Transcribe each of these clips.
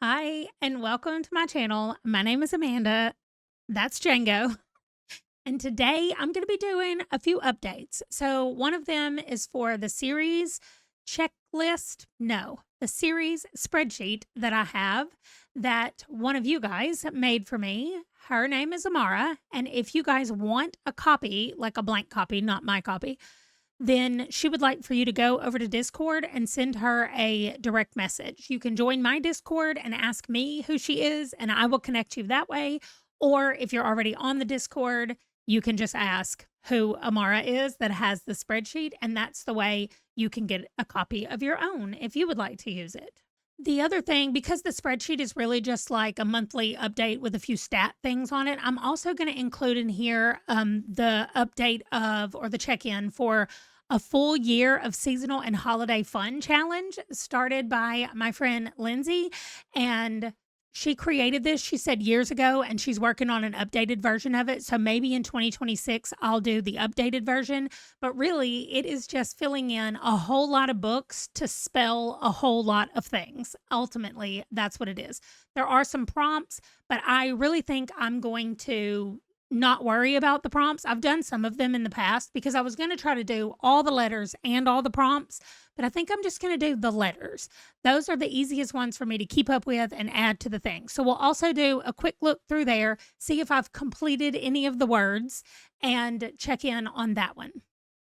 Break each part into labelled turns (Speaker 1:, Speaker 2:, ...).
Speaker 1: Hi, and welcome to my channel. My name is Amanda. That's Django. And today I'm going to be doing a few updates. So, one of them is for the series checklist. No, the series spreadsheet that I have that one of you guys made for me. Her name is Amara. And if you guys want a copy, like a blank copy, not my copy, then she would like for you to go over to Discord and send her a direct message. You can join my Discord and ask me who she is, and I will connect you that way. Or if you're already on the Discord, you can just ask who Amara is that has the spreadsheet, and that's the way you can get a copy of your own if you would like to use it. The other thing, because the spreadsheet is really just like a monthly update with a few stat things on it, I'm also going to include in here the update of or the check-in for a full year of seasonal and holiday fun challenge started by my friend Lindsay. And she created this, she said, years ago, and she's working on an updated version of it. So maybe in 2026, I'll do the updated version. But really, it is just filling in a whole lot of books to spell a whole lot of things. Ultimately, that's what it is. There are some prompts, but I really think I'm going to not worry about the prompts. I've done some of them in the past because I was going to try to do all the letters and all the prompts, but I think I'm just going to do the letters. Those are the easiest ones for me to keep up with and add to the thing. So we'll also do a quick look through there, see if I've completed any of the words, and check in on that one.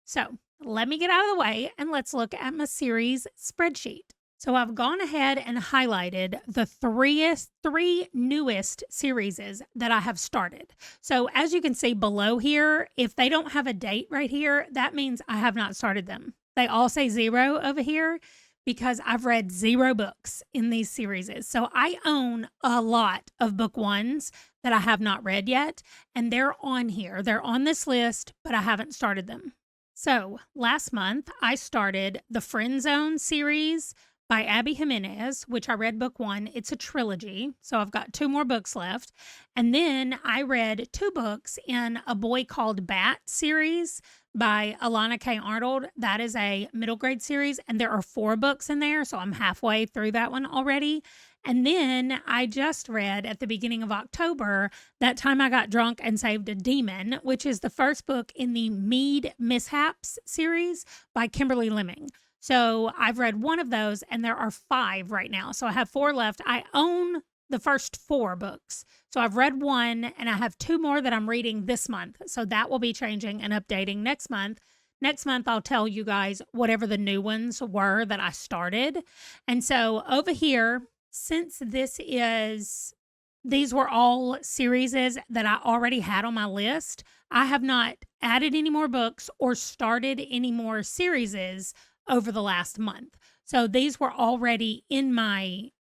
Speaker 1: So let me get out of the way and let's look at my series spreadsheet. So I've gone ahead and highlighted the three newest series that I have started. So as you can see below here, if they don't have a date right here, that means I have not started them. They all say 0 over here because I've read 0 books in these series. So I own a lot of book ones that I have not read yet, and they're on here. They're on this list, but I haven't started them. So last month, I started the Friend Zone series by Abby Jimenez, which I read book 1. It's a trilogy, so I've got 2 more books left. And then I read 2 books in A Boy Called Bat series by Alana K. Arnold. That is a middle grade series, and there are 4 books in there, so I'm halfway through that one already. And then I just read at the beginning of October, That Time I Got Drunk and Saved a Demon, which is the first book in the Mead Mishaps series by Kimberly Lemming. So I've read 1 of those, and there are 5 right now. So I have 4 left. I own the first 4 books. So I've read 1, and I have 2 more that I'm reading this month. So that will be changing and updating next month. Next month, I'll tell you guys whatever the new ones were that I started. And so over here, since these were all series that I already had on my list, I have not added any more books or started any more series over the last month. So these were already in my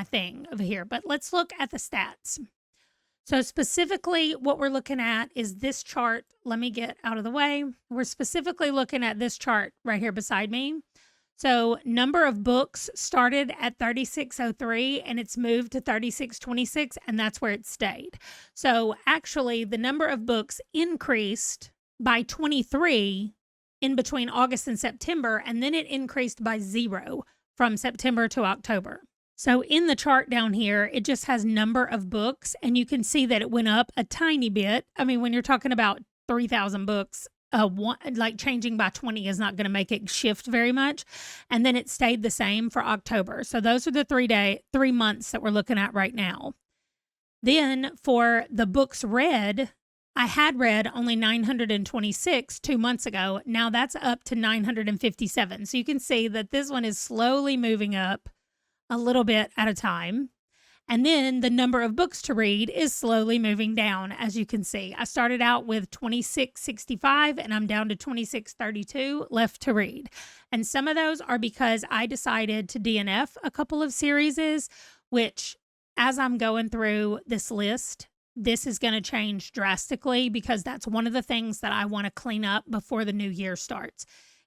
Speaker 1: thing over here. But let's look at the stats. So specifically what we're looking at is this chart. Let me get out of the way. We're specifically looking at this chart right here beside me. So number of books started at 3603 and it's moved to 3626, and that's where it stayed. So actually the number of books increased by 23 in between August and September, and then it increased by 0 from September to October. So in the chart down here, it just has number of books, and you can see that it went up a tiny bit. I mean, when you're talking about 3,000 books, like changing by 20 is not going to make it shift very much. And then it stayed the same for October. So those are the 3 months that we're looking at right now. Then for the books read, I had read only 926 2 months ago. Now that's up to 957. So you can see that this one is slowly moving up a little bit at a time. And then the number of books to read is slowly moving down, as you can see. I started out with 2665 and I'm down to 2632 left to read. And some of those are because I decided to DNF a couple of series, which as I'm going through this list, this is going to change drastically because that's one of the things that I want to clean up before the new year starts,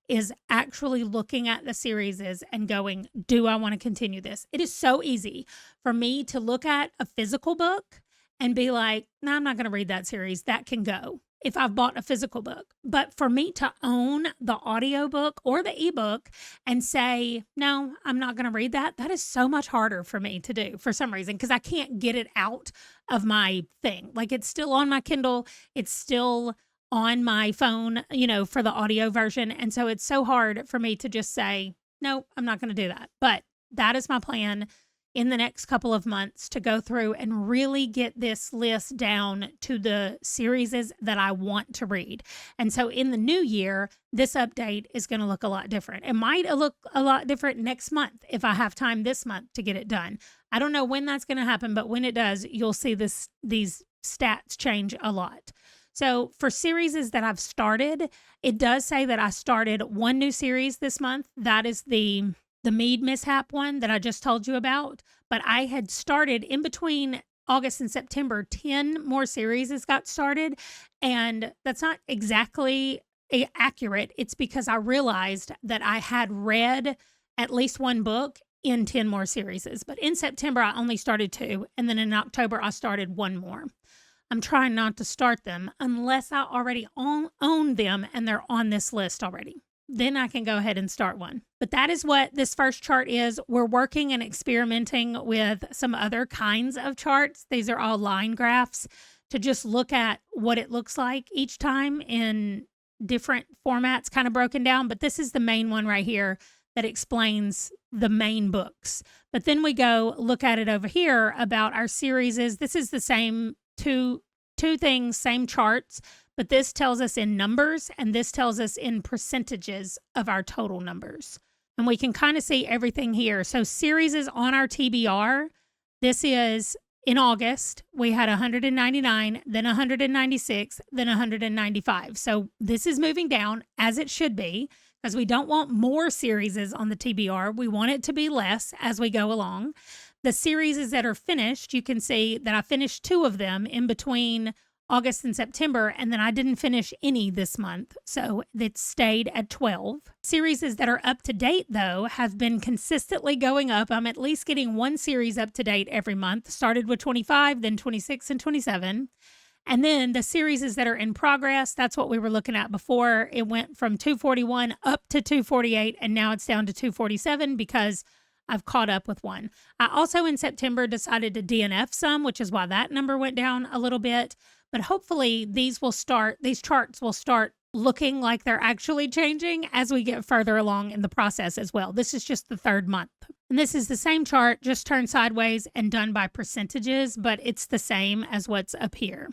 Speaker 1: is actually looking at the series and going, do I want to continue this? It is so easy for me to look at a physical book and be like, no, I'm not going to read that series. That can go. if I've bought a physical book. But for me to own the audiobook or the ebook and say, no, I'm not going to read that, that is so much harder for me to do for some reason because I can't get it out of my thing. Like it's still on my Kindle, it's still on my phone, for the audio version. And so it's so hard for me to just say, no, I'm not going to do that. But that is my plan in the next couple of months to go through and really get this list down to the series that I want to read. And so in the new year, this update is going to look a lot different. It might look a lot different next month if I have time this month to get it done. I don't know when that's going to happen, but when it does, you'll see these stats change a lot. So for series that I've started, it does say that I started one new series this month. That is the mead mishap one that I just told you about. But I had started in between August and September, 10 more series got started. And that's not exactly accurate. It's because I realized that I had read at least one book in 10 more series. But in September, I only started 2. And then in October, I started 1 more. I'm trying not to start them unless I already own them and they're on this list already. Then I can go ahead and start one. But that is what this first chart is. We're working and experimenting with some other kinds of charts. These are all line graphs to just look at what it looks like each time in different formats, kind of broken down. But this is the main one right here that explains the main books. But then we go look at it over here about our series. This is the same two things, same charts. But this tells us in numbers, and this tells us in percentages of our total numbers. And we can kind of see everything here. So series is on our TBR. This is in August. We had 199, then 196, then 195. So this is moving down as it should be because we don't want more series on the TBR. We want it to be less as we go along. The series that are finished, you can see that I finished 2 of them in between August and September, and then I didn't finish any this month, so it stayed at 12. Series that are up to date, though, have been consistently going up. I'm at least getting 1 series up to date every month. Started with 25, then 26 and 27. And then the series that are in progress, that's what we were looking at before. It went from 241 up to 248, and now it's down to 247 because I've caught up with 1. I also in September decided to DNF some, which is why that number went down a little bit. But hopefully these charts will start looking like they're actually changing as we get further along in the process as well. This is just the 3rd month. And this is the same chart, just turned sideways and done by percentages, but it's the same as what's up here.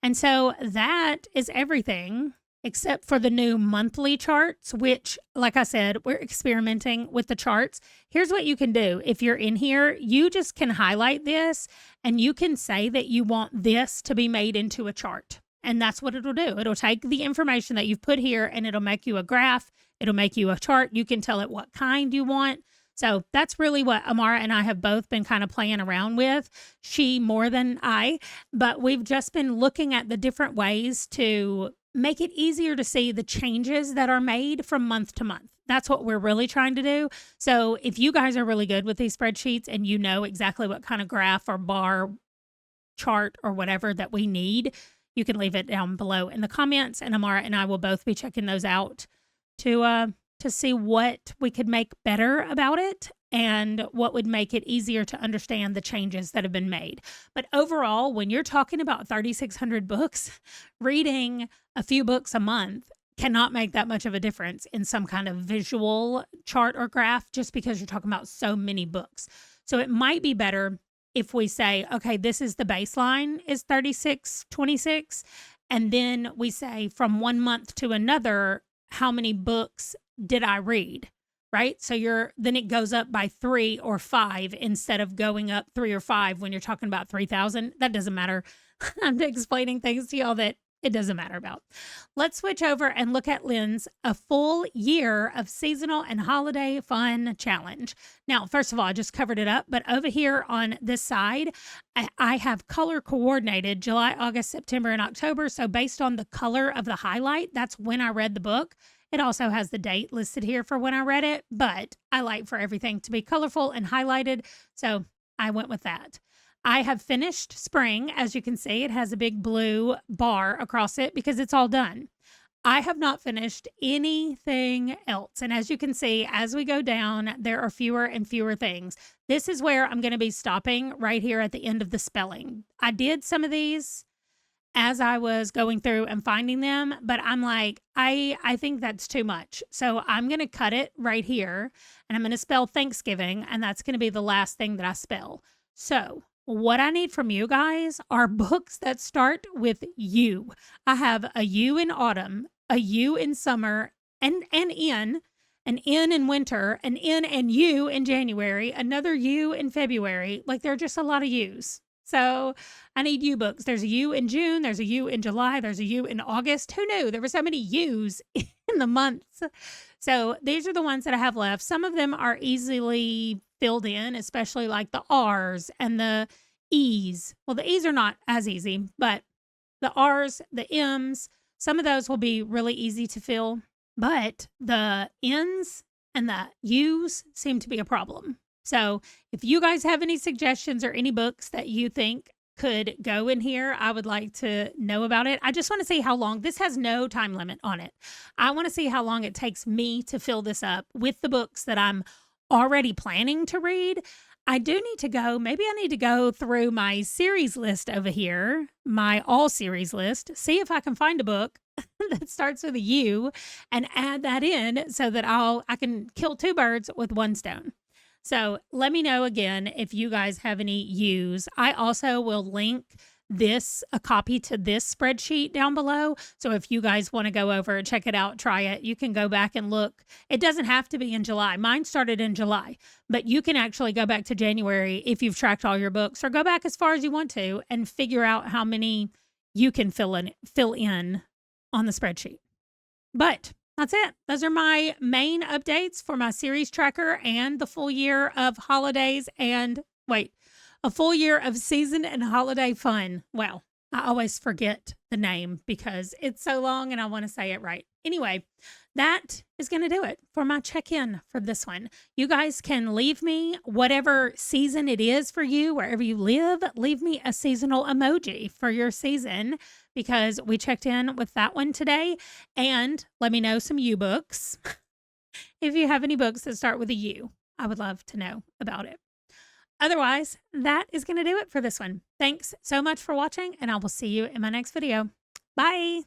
Speaker 1: And so that is everything except for the new monthly charts, which, like I said, we're experimenting with the charts. Here's what you can do. If you're in here, you just can highlight this and you can say that you want this to be made into a chart. And that's what it'll do. It'll take the information that you've put here and it'll make you a graph. It'll make you a chart. You can tell it what kind you want. So that's really what Amara and I have both been kind of playing around with. She more than I, but we've just been looking at the different ways to make it easier to see the changes that are made from month to month. That's what we're really trying to do. So if you guys are really good with these spreadsheets and you know exactly what kind of graph or bar chart or whatever that we need, you can leave it down below in the comments, and Amara and I will both be checking those out to see what we could make better about it and what would make it easier to understand the changes that have been made. But overall, when you're talking about 3,600 books, reading a few books a month cannot make that much of a difference in some kind of visual chart or graph just because you're talking about so many books. So it might be better if we say, okay, this is the baseline is 3626, and then we say from 1 month to another, how many books did I read? Right? So then it goes up by 3 or 5 instead of going up 3 or 5 when you're talking about 3,000. That doesn't matter. I'm explaining things to y'all that it doesn't matter about. Let's switch over and look at Lynn's A Full Year of Seasonal and Holiday Fun Challenge. Now, first of all, I just covered it up, but over here on this side, I have color coordinated July, August, September, and October. So based on the color of the highlight, that's when I read the book. It also has the date listed here for when I read it, but I like for everything to be colorful and highlighted, so I went with that. I have finished spring. As you can see, it has a big blue bar across it because it's all done. I have not finished anything else. And as you can see, as we go down, there are fewer and fewer things. This is where I'm going to be stopping right here at the end of the spelling. I did some of these as I was going through and finding them, but I'm like, I think that's too much. So I'm going to cut it right here and I'm going to spell Thanksgiving, and that's going to be the last thing that I spell. So what I need from you guys are books that start with U. I have a U in autumn, a U in summer, and an N in winter, an N and U in January, another U in February. Like, there are just a lot of U's. So I need U books. There's a U in June, there's a U in July, there's a U in August. Who knew there were so many U's in the months? So these are the ones that I have left. Some of them are easily filled in, especially like the R's and the E's. Well, the E's are not as easy, but the R's, the M's, some of those will be really easy to fill, but the N's and the U's seem to be a problem. So if you guys have any suggestions or any books that you think could go in here, I would like to know about it. I just want to see how long. This has no time limit on it. I want to see how long it takes me to fill this up with the books that I'm already planning to read. I do need to go, maybe I need to go through my series list over here, my all series list, see if I can find a book that starts with a U and add that in so that I can kill two birds with one stone. So let me know again if you guys have any U's. I also will link a copy to this spreadsheet down below. So if you guys want to go over and check it out, try it, you can go back and look. It doesn't have to be in July. Mine started in July, but you can actually go back to January if you've tracked all your books, or go back as far as you want to and figure out how many you can fill in on the spreadsheet. But that's it. Those are my main updates for my series tracker and the full year of holidays a full year of season and holiday fun. Well, I always forget the name because it's so long and I want to say it right. Anyway, that is going to do it for my check-in for this one. You guys can leave me whatever season it is for you, wherever you live. Leave me a seasonal emoji for your season because we checked in with that one today. And let me know some U books. If you have any books that start with a U, I would love to know about it. Otherwise, that is going to do it for this one. Thanks so much for watching, and I will see you in my next video. Bye.